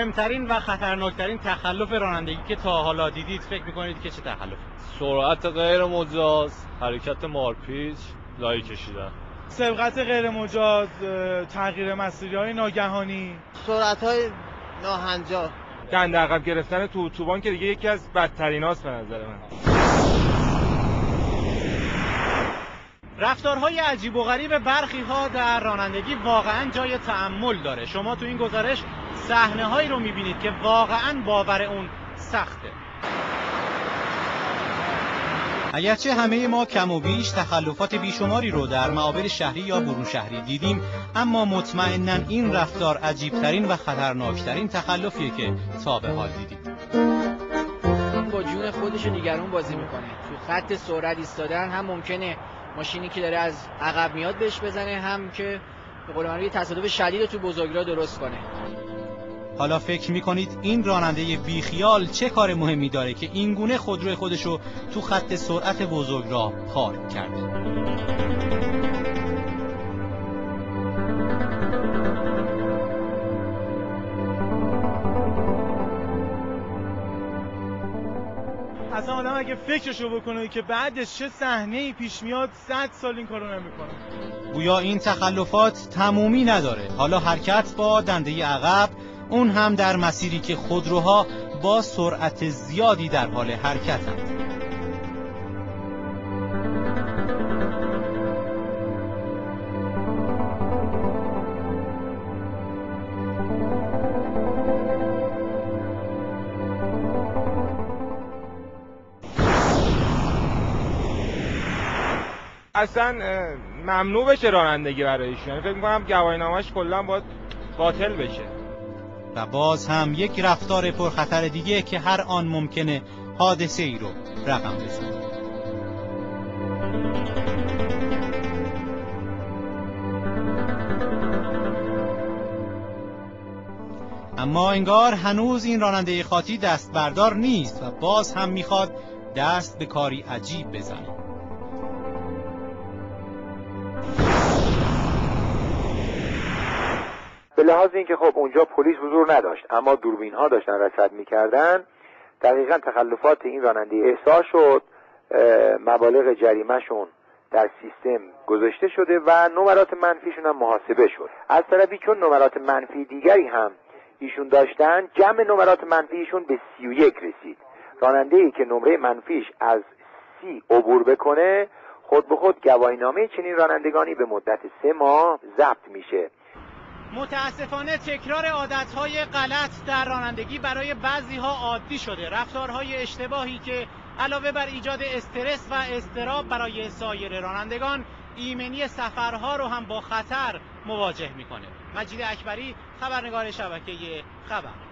مهمترین و خطرناکترین تخلف رانندگی که تا حالا دیدید فکر میکنید که چه تخلفی؟ سرعت غیر مجاز، حرکت مارپیچ، لای کشیدن. سبقت غیر مجاز، تغییر مسیرهای ناگهانی، سرعت‌های ناهنجار. دنده عقب گرفتن تو اتوبان که دیگه یکی از بدتریناست به نظر من. رفتارهای عجیب و غریب برخی‌ها در رانندگی واقعاً جای تأمل داره. شما تو این گزارش صحنه‌هایی رو می‌بینید که واقعاً باور اون سخته. اگرچه همه ما کم و بیش تخلفات بیشماری رو در معابر شهری یا برون شهری دیدیم، اما مطمئناً این رفتار عجیبترین و خطرناکترین تخلفیه که تا به حال دیدیم. با جون خودش نگران بازی میکنه. تو خط سرعت ایستادن هم ممکنه ماشینی که داره از عقب میاد بهش بزنه، هم که به قول معروف تصادف شدید رو تو بزرگراه درست کنه. حالا فکر میکنید این راننده بیخیال چه کار مهمی داره که اینگونه خودروی خودشو تو خط سرعت بزرگراه پارک کرده؟ اصلا آدم اگه فکرشو بکنه که بعدش چه صحنه‌ای پیش میاد 100 سال این کارو نمیکنه. گویا این تخلفات تمومی نداره. حالا حرکت با دنده عقب، اون هم در مسیری که خودروها با سرعت زیادی در حال حرکتند. اصلا ممنوع بشه رانندگی برایش، یعنی فکر می‌کنم گواهینامه‌اش کلا باید باطل بشه. و باز هم یک رفتار پرخطر دیگه که هر آن ممکنه حادثه ای رو رقم بزنه. اما انگار هنوز این راننده خاطی دست بردار نیست و باز هم میخواد دست به کاری عجیب بزنه. به لحاظ اینکه خب اونجا پلیس حضور نداشت اما دوربین ها داشتن رصد میکردن، دقیقاً تخلفات این راننده احساس شد، مبالغ جریمه‌شون در سیستم گذاشته شده و نمرات منفیشون هم محاسبه شد. از طرفی چون نمرات منفی دیگری هم ایشون داشتن، جمع نمرات منفیشون به 31 رسید. راننده‌ای که نمره منفیش از 30 عبور بکنه، خود به خود گواهینامه چنین رانندگانی به مدت 3 ماه ضبط میشه. متاسفانه تکرار عادتهای غلط در رانندگی برای بعضیها عادی شده. رفتارهای اشتباهی که علاوه بر ایجاد استرس و اضطراب برای سایر رانندگان، ایمنی سفرها رو هم با خطر مواجه میکنه. مجید اکبری، خبرنگار شبکه خبر.